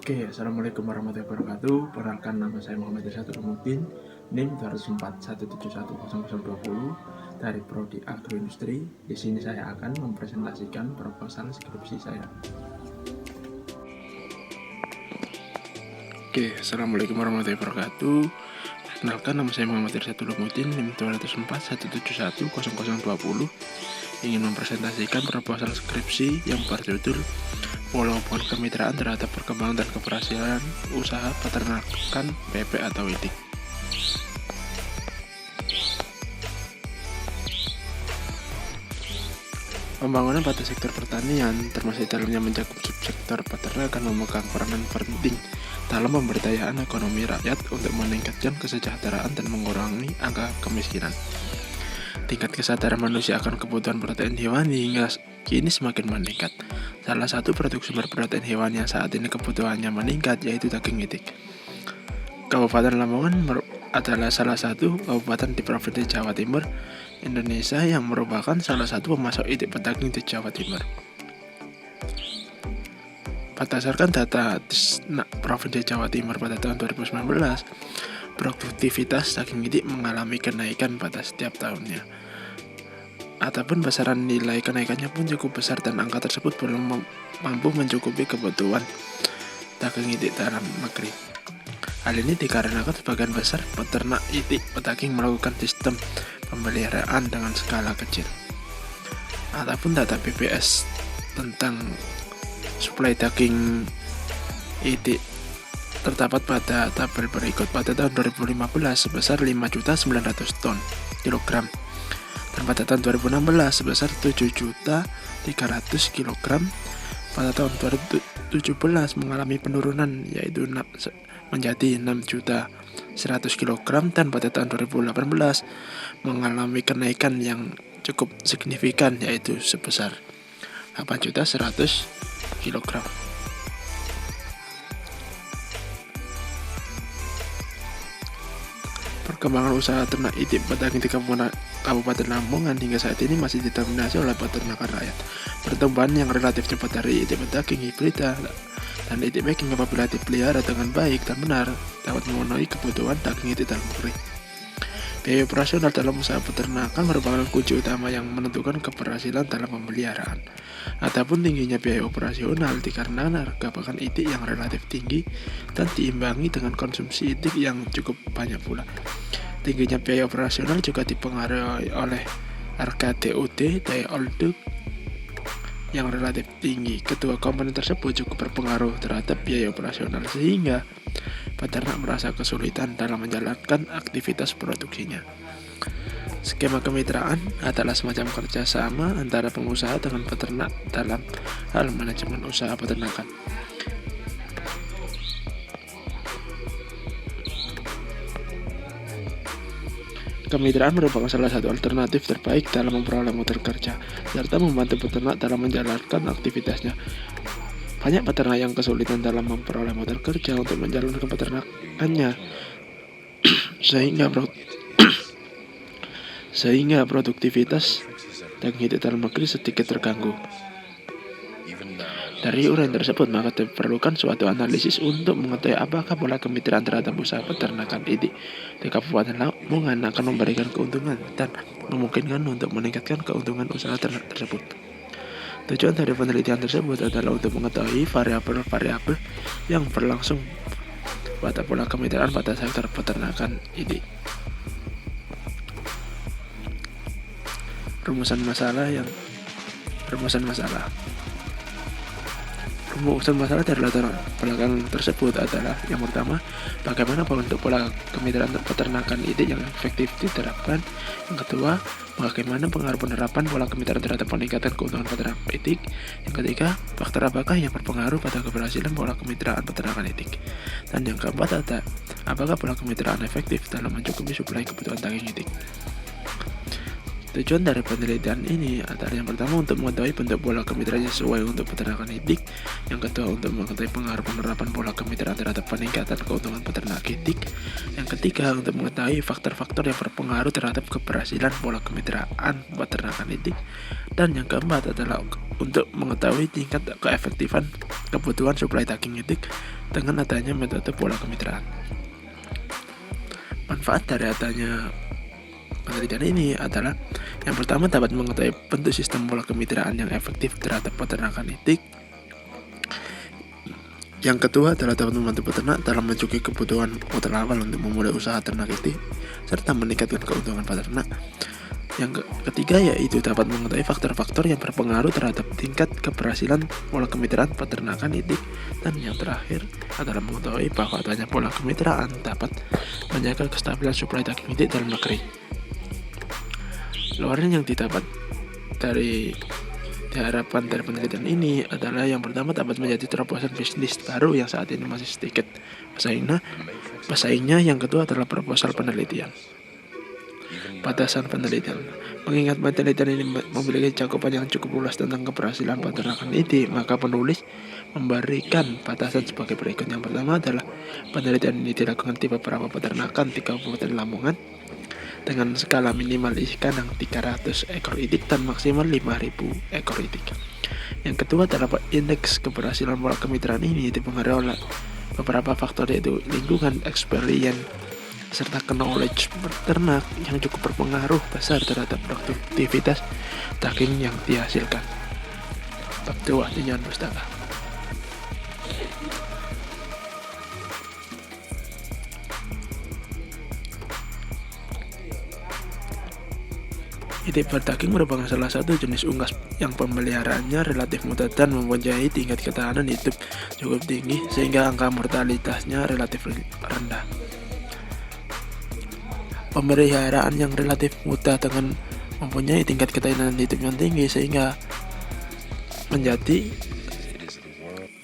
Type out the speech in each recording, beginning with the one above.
Oke, Assalamualaikum warahmatullahi wabarakatuh. Perkenalkan, nama saya Muhammad Irsyad Ulumuddin, NIM 241717020 dari Prodi Agroindustri. Di sini saya akan mempresentasikan proposal skripsi saya. Oke, Assalamualaikum warahmatullahi wabarakatuh. Perkenalkan, nama saya Muhammad Irsyad Ulumuddin, NIM 241717020, ingin mempresentasikan proposal skripsi yang berjudul Pengelompokan Kemitraan terhadap Perkembangan dan Keberhasilan Usaha Peternakan PP atau ITIK. Pembangunan pada sektor pertanian, termasuk dalamnya mencakup subsektor peternakan, memegang peranan penting dalam pemberdayaan ekonomi rakyat untuk meningkatkan kesejahteraan dan mengurangi angka kemiskinan. Tingkat kesadaran manusia akan kebutuhan protein hewani hingga kini semakin meningkat. Salah satu produk sumber protein hewani yang saat ini kebutuhannya meningkat yaitu daging itik. Kabupaten Lamongan adalah salah satu kabupaten di Provinsi Jawa Timur, Indonesia yang merupakan salah satu pemasok itik pedaging di Jawa Timur. Berdasarkan data Disnak Provinsi Jawa Timur pada tahun 2019, produktivitas daging itik mengalami kenaikan pada setiap tahunnya. Adapun besaran nilai kenaikannya pun cukup besar dan angka tersebut belum mampu mencukupi kebutuhan daging itik dalam negeri. Hal ini dikarenakan sebagian besar peternak itik pedaging melakukan sistem pemeliharaan dengan skala kecil. Adapun data BPS tentang suplai daging itik terdapat pada tabel berikut. Pada tahun 2015 sebesar 5.900 ton kilogram. Dan pada tahun 2016 sebesar 7.300 kg. Pada tahun 2017 mengalami penurunan yaitu menjadi 6.100 kg, dan pada tahun 2018 mengalami kenaikan yang cukup signifikan yaitu sebesar 8.100 kg. Perkembangan usaha ternak itik pedaging di Kabupaten Lamongan hingga saat ini masih didominasi oleh peternakan rakyat. Pertumbuhan yang relatif cepat dari itik pedaging hibrida dan itik packing apabila dipelihara dengan baik dan benar dapat memenuhi kebutuhan daging itik dalam negeri. Biaya operasional dalam usaha peternakan merupakan kunci utama yang menentukan keberhasilan dalam pemeliharaan. Adapun tingginya biaya operasional dikarenakan harga pakan itik yang relatif tinggi dan diimbangi dengan konsumsi itik yang cukup banyak pula. Tingginya biaya operasional juga dipengaruhi oleh harga DOD yang relatif tinggi. Kedua komponen tersebut cukup berpengaruh terhadap biaya operasional sehingga peternak merasa kesulitan dalam menjalankan aktivitas produksinya. Skema kemitraan adalah semacam kerjasama antara pengusaha dengan peternak dalam hal manajemen usaha peternakan. Kemitraan merupakan salah satu alternatif terbaik dalam memperoleh modal kerja serta membantu peternak dalam menjalankan aktivitasnya. Banyak peternak yang kesulitan dalam memperoleh modal kerja untuk menjalankan peternakannya sehingga produktivitas daging itik dalam negeri sedikit terganggu. Dari uraian tersebut, maka diperlukan suatu analisis untuk mengetahui apakah pola kemitraan terhadap usaha peternakan itik di Kabupaten Lamongan akan memberikan keuntungan dan memungkinkan untuk meningkatkan keuntungan usaha ternak tersebut. Tujuan dari penelitian tersebut adalah untuk mengetahui variabel-variabel yang berlangsung pada pola kemitraan pada sektor peternakan itik. Rumusan dari latar belakang tersebut adalah: yang pertama, bagaimana bentuk pola kemitraan peternakan itik yang efektif diterapkan. Yang kedua, bagaimana pengaruh penerapan pola kemitraan terhadap peningkatan keuntungan peternak itik. Yang ketiga, faktor apakah yang berpengaruh pada keberhasilan pola kemitraan peternakan itik. Dan yang keempat, apakah pola kemitraan efektif dalam mencukupi suplai kebutuhan daging itik. Tujuan dari penelitian ini adalah yang pertama untuk mengetahui bentuk pola kemitraan sesuai untuk peternakan itik, yang kedua untuk mengetahui pengaruh penerapan pola kemitraan terhadap peningkatan keuntungan peternak itik, yang ketiga untuk mengetahui faktor-faktor yang berpengaruh terhadap keberhasilan pola kemitraan peternakan itik, dan yang keempat adalah untuk mengetahui tingkat keefektifan kebutuhan suplai daging itik dengan adanya metode pola kemitraan. Manfaat dari adanya penelitian ini adalah yang pertama dapat mengetahui bentuk sistem pola kemitraan yang efektif terhadap peternakan itik. Yang kedua adalah dapat membantu peternak dalam mencukupi kebutuhan modal awal untuk memulai usaha ternak itik serta meningkatkan keuntungan peternak. Yang ketiga yaitu dapat mengetahui faktor-faktor yang berpengaruh terhadap tingkat keberhasilan pola kemitraan peternakan itik. Dan yang terakhir adalah mengetahui bahwa adanya pola kemitraan dapat menjaga kestabilan suplai daging itik dalam negeri. Luaran yang didapat dari diharapkan dari penelitian ini adalah yang pertama dapat menjadi terobosan bisnis baru yang saat ini masih sedikit pesaingnya. Yang kedua adalah proposal penelitian. Batasan penelitian. Mengingat penelitian ini memiliki cakupan yang cukup luas tentang keberhasilan peternakan itik, maka penulis memberikan batasan sebagai berikut. Yang pertama adalah penelitian ini dilakukan di beberapa peternakan di Kabupaten Lamongan dengan skala minimal isi kandang 300 ekor itik dan maksimal 5.000 ekor itik. Yang kedua adalah indeks keberhasilan pola kemitraan ini dipengaruhi oleh beberapa faktor yaitu lingkungan, experience, serta knowledge peternak yang cukup berpengaruh besar terhadap produktivitas daging yang dihasilkan. Bab 2 tinjauan pustaka. Itik berdaging merupakan salah satu jenis unggas yang pemeliharaannya relatif mudah dan mempunyai tingkat ketahanan hidup cukup tinggi sehingga angka mortalitasnya relatif rendah. Pemeliharaan yang relatif mudah dengan mempunyai tingkat ketahanan hidup yang tinggi sehingga menjadi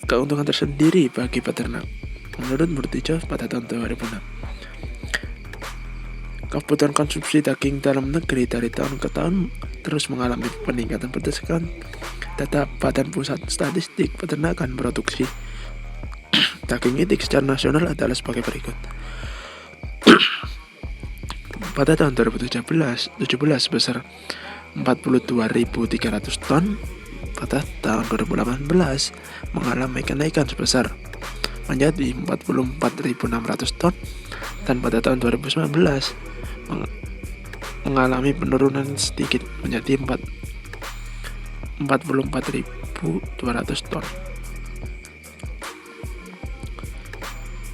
keuntungan tersendiri bagi peternak. Menurut Murtijo pada tahun 2006. Kebutuhan konsumsi daging dalam negeri dari tahun ke tahun terus mengalami peningkatan berdasarkan data Badan Pusat Statistik Peternakan Produksi daging itik secara nasional adalah sebagai berikut. Pada tahun 2017 sebesar 42.300 ton, pada tahun 2018 mengalami kenaikan sebesar menjadi 44.600 ton, dan pada tahun 2019 mengalami penurunan sedikit menjadi 44.200 ton.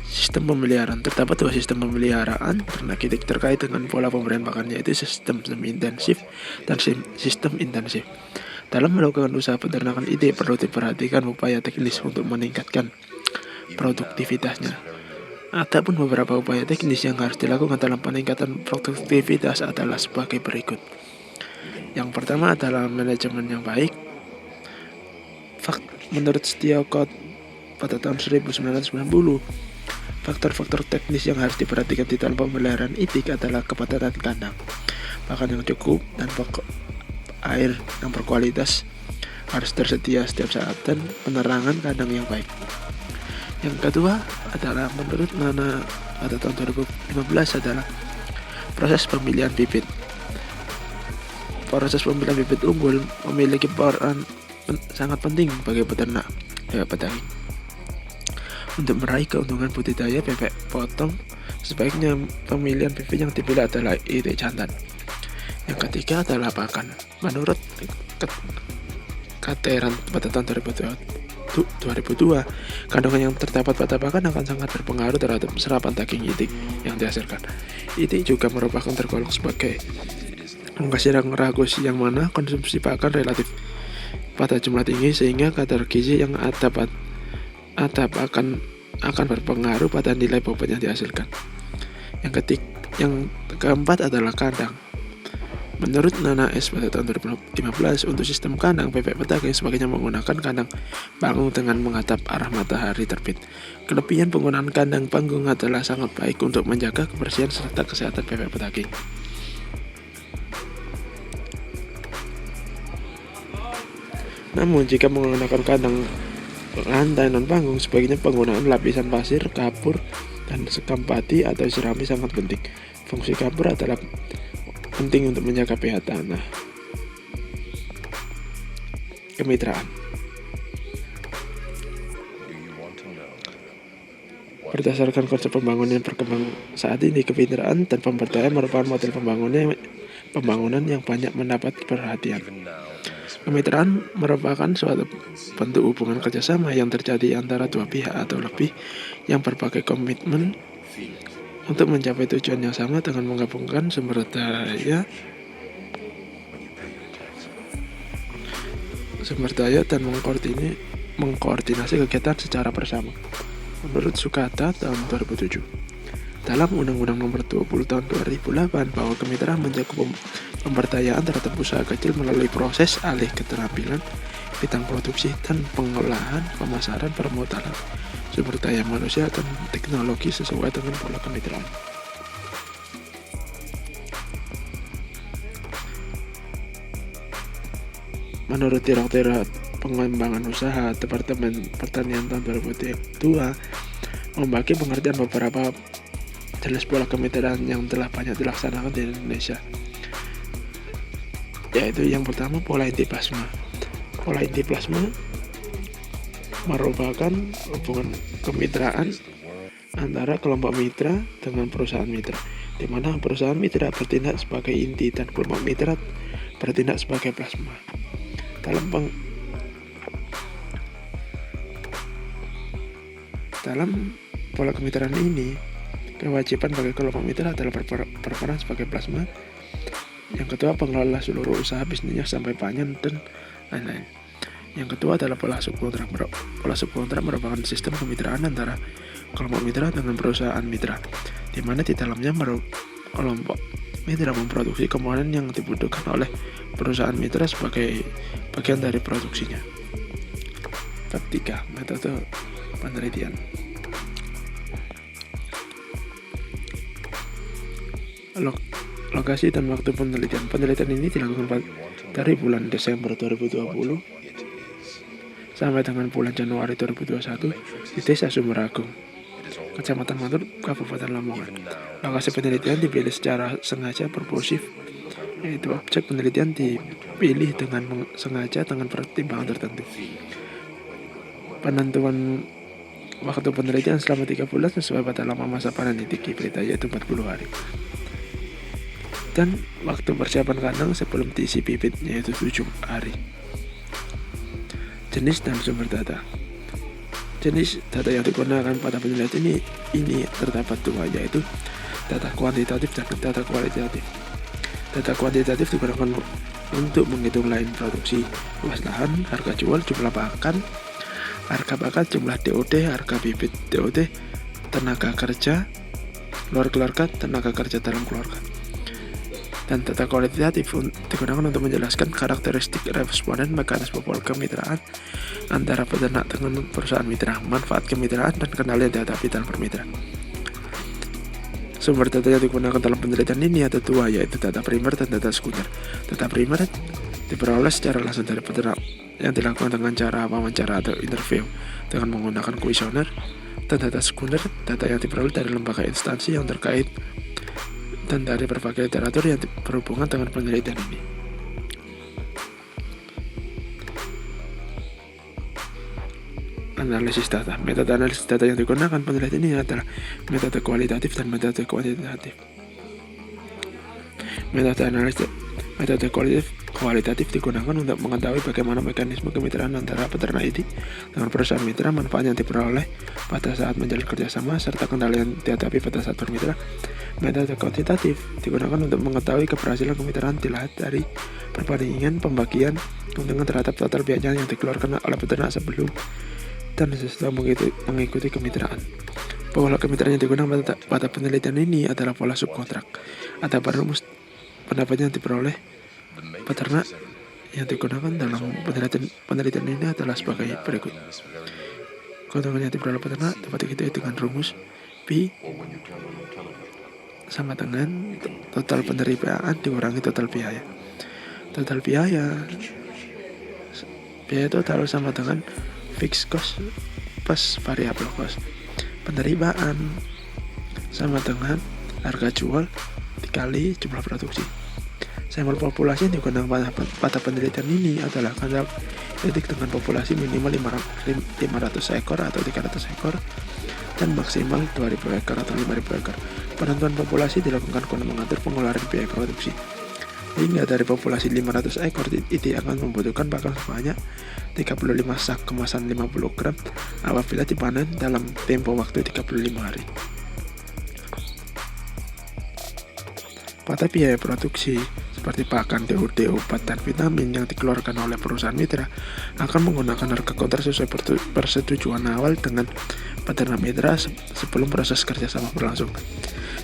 Sistem pemeliharaan. Terdapat dua sistem pemeliharaan ternak itik terkait dengan pola pemberian pakan, yaitu sistem semi-intensif dan sistem intensif. Dalam melakukan usaha peternakan itik perlu diperhatikan upaya teknis untuk meningkatkan produktivitasnya. Adapun beberapa upaya teknis yang harus dilakukan dalam peningkatan produktivitas adalah sebagai berikut. Yang pertama adalah manajemen yang baik. Menurut Stiocott pada tahun 1990, faktor-faktor teknis yang harus diperhatikan di dalam pemeliharaan itik adalah kepadatan kandang, pakan yang cukup, dan pokok air yang berkualitas harus tersedia setiap saat, dan penerangan kandang yang baik. Yang kedua adalah menurut Nana pada tahun 2015 adalah proses pemilihan bibit. Proses pemilihan bibit unggul memiliki peran sangat penting bagi peternak petani. Untuk meraih keuntungan budidaya bebek potong, sebaiknya pemilihan bibit yang dipilih adalah itik jantan. Yang ketiga adalah pakan. Menurut Kateran pada tahun 2002, kandungan yang terdapat pada pakan akan sangat berpengaruh terhadap serapan daging itik yang dihasilkan. Itik juga merupakan tergolong sebagai unggas yang ragus, yang mana konsumsi pakan relatif pada jumlah tinggi sehingga kadar gizi yang ada akan berpengaruh pada nilai bobot yang dihasilkan. Yang keempat adalah kandang. Menurut Nana S pada tahun 2015, untuk sistem kandang bebek petaging sebaiknya menggunakan kandang panggung dengan menghadap arah matahari terbit. Kelebihan penggunaan kandang panggung adalah sangat baik untuk menjaga kebersihan serta kesehatan bebek petaging. Namun jika menggunakan kandang lantai non-panggung, sebaiknya penggunaan lapisan pasir, kapur, dan sekam pati atau jerami sangat penting. Fungsi kapur adalah penting untuk menjaga pH tanah. Kemitraan. Berdasarkan konsep pembangunan yang berkembang saat ini, kemitraan dan pemberdayaan merupakan model pembangunan yang banyak mendapat perhatian. Kemitraan merupakan suatu bentuk hubungan kerjasama yang terjadi antara dua pihak atau lebih yang berbagai komitmen untuk mencapai tujuan yang sama dengan menggabungkan sumber daya dan mengkoordinasi kegiatan secara bersama. Menurut Sukata tahun 2007, dalam Undang-Undang Nomor 20 tahun 2008 bahwa kemitraan mencakup pemberdayaan terhadap usaha kecil melalui proses alih keterampilan bidang produksi dan pengolahan, pemasaran, permodalan, sumber daya manusia dan teknologi sesuai dengan pola kemitraan. Menurut Direktorat Pengembangan Usaha Departemen Pertanian tahun 2002 membagi pengertian beberapa jenis pola kemitraan yang telah banyak dilaksanakan di Indonesia, yaitu yang pertama pola inti plasma. Pola inti plasma merupakan hubungan kemitraan antara kelompok mitra dengan perusahaan mitra, di mana perusahaan mitra bertindak sebagai inti dan kelompok mitra bertindak sebagai plasma. Dalam pola kemitraan ini, kewajiban bagi kelompok mitra adalah berperan sebagai plasma. Yang kedua, pengelola seluruh usaha bisnisnya sampai panen dan lain-lain. Yang kedua adalah pola subkontrak. Pola subkontrak merupakan sistem kemitraan antara kelompok mitra dengan perusahaan mitra, di mana di dalamnya kelompok mitra memproduksi komponen yang dibutuhkan oleh perusahaan mitra sebagai bagian dari produksinya. Bab 3. Metode penelitian. Lokasi dan waktu penelitian. Penelitian ini dilakukan dari bulan Desember 2020 sampai dengan bulan Januari 2021 di Desa Sumeragung, Kecamatan Mantur, Kabupaten Lamongan. Lokasi penelitian dipilih secara sengaja purposif, yaitu objek penelitian dipilih dengan sengaja dengan pertimbangan tertentu. Penentuan waktu penelitian selama 3 bulan sesuai pada lama masa panen titik hibridnya, yaitu 40 hari. Dan waktu persiapan kandang sebelum diisi bibit, yaitu 7 hari. Jenis dan sumber data. Jenis data yang digunakan pada penelitian ini terdapat 2, yaitu data kuantitatif dan data kualitatif. Data kuantitatif digunakan untuk menghitung lain produksi, luas lahan, harga jual, jumlah pakan, harga pakan, jumlah DOD, harga bibit DOD, tenaga kerja luar keluarga, tenaga kerja dalam keluarga. Dan data kualitatif digunakan untuk menjelaskan karakteristik responden, mekanisme pola kemitraan antara peternak dengan perusahaan mitra, manfaat kemitraan, dan kendala yang dihadapi dalam bermitra. Sumber data yang digunakan dalam penelitian ini ada 2, yaitu data primer dan data sekunder. Data primer diperoleh secara langsung dari peternak yang dilakukan dengan cara wawancara atau interview dengan menggunakan kuesioner, dan data sekunder data yang diperoleh dari lembaga instansi yang terkait dan dari berbagai literatur yang berhubungan dengan penelitian ini. Analisis data. Metode analisis data yang digunakan penelitian ini adalah metode kualitatif dan metode kuantitatif. Metode kualitatif digunakan untuk mengetahui bagaimana mekanisme kemitraan antara peternak ini dengan perusahaan mitra, manfaat yang diperoleh pada saat menjalin kerjasama, serta kendala yang dihadapi pada saat bermitra. Metode kuantitatif digunakan untuk mengetahui keberhasilan kemitraan dilihat dari perbandingan pembagian keuntungan terhadap total biaya yang dikeluarkan oleh peternak sebelum dan setelah mengikuti kemitraan. Pola kemitraan yang digunakan pada penelitian ini adalah pola subkontrak. Ada rumus pendapat yang diperoleh peternak yang digunakan dalam penelitian ini adalah sebagai berikut. Keuntungan yang diperoleh peternak dapat diketahui dengan rumus P sama dengan total penerimaan dikurangi total biaya. Total biaya Biaya total sama dengan fixed cost plus variable cost. Penerimaan sama dengan harga jual dikali jumlah produksi. Sampel populasi yang digunakan pada penelitian ini adalah kadar itik dengan populasi minimal 500 ekor atau 300 ekor dan maksimal 2.000 ekor atau 5.000 ekor. Penentuan populasi dilakukan guna mengatur pengeluaran biaya produksi. Hingga dari populasi 500 ekor, itik akan membutuhkan pakan sebanyak 35 sak kemasan 50 gram apabila dipanen dalam tempo waktu 35 hari. Pada biaya produksi seperti pakan, DOD, obat, dan vitamin yang dikeluarkan oleh perusahaan mitra akan menggunakan harga kontrak sesuai persetujuan awal dengan peternak mitra sebelum proses kerjasama berlangsung.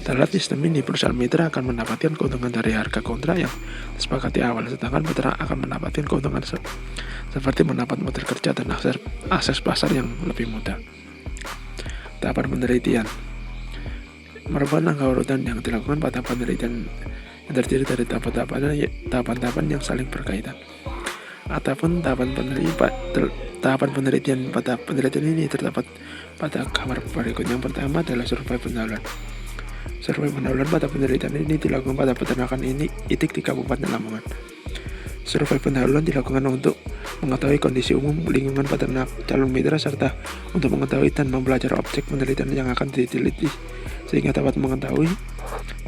Dalam sistem ini, perusahaan mitra akan mendapatkan keuntungan dari harga kontrak yang disepakati awal, sedangkan peternak akan mendapatkan keuntungan seperti mendapat modal kerja dan akses pasar yang lebih mudah. Tahapan penelitian merupakan angka urutan yang dilakukan pada penelitian yang terdiri dari tahapan-tahapan yang saling berkaitan. Ataupun tahapan penelitian pada penelitian ini terdapat pada gambar berikut. Yang pertama adalah survei pendahuluan. Survei pendahuluan pada penelitian ini dilakukan pada peternakan itik di Kabupaten Lamongan. Survei pendahuluan dilakukan untuk mengetahui kondisi umum lingkungan peternak calon mitra serta untuk mengetahui dan mempelajari objek penelitian yang akan diteliti sehingga dapat mengetahui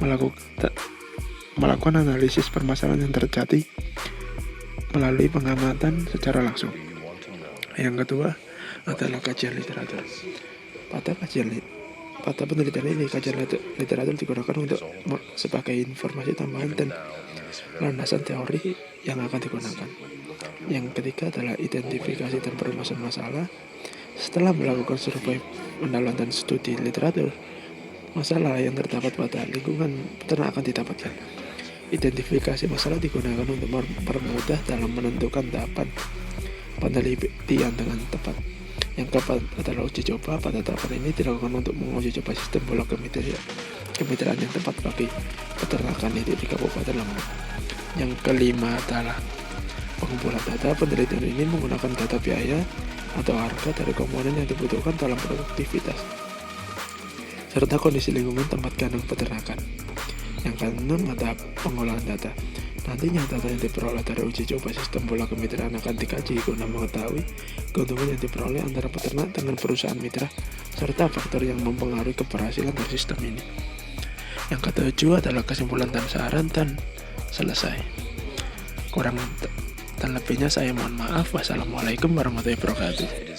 melakukan analisis permasalahan yang terjadi melalui pengamatan secara langsung. Yang kedua adalah kajian literatur. Pada penelitian ini, kajian literatur digunakan untuk sebagai informasi tambahan dan landasan teori yang akan digunakan. Yang ketiga adalah identifikasi dan permasalahan masalah. Setelah melakukan survei pendahuluan dan studi literatur, masalah yang terdapat pada lingkungan peternak akan didapatkan. Identifikasi masalah digunakan untuk mempermudah dalam menentukan tahapan penelitian dengan tepat. Yang keempat adalah uji coba. Pada tahapan ini dilakukan untuk menguji coba sistem pola kemitraan yang tepat bagi peternakan itu di Kabupaten Lamongan. Yang kelima adalah pengumpulan data. Penelitian ini menggunakan data biaya atau harga dari komponen yang dibutuhkan dalam produktivitas serta kondisi lingkungan tempat kandang peternakan. Yang keenam adalah pengolahan data. Nantinya data yang diperoleh dari uji coba sistem pola kemitraan akan dikaji guna mengetahui keuntungan yang diperoleh antara peternak dengan perusahaan mitra serta faktor yang mempengaruhi keberhasilan dari sistem ini. Yang ketujuh adalah kesimpulan dan saran dan selesai. Kurang dan lebihnya saya mohon maaf. Wassalamualaikum warahmatullahi wabarakatuh.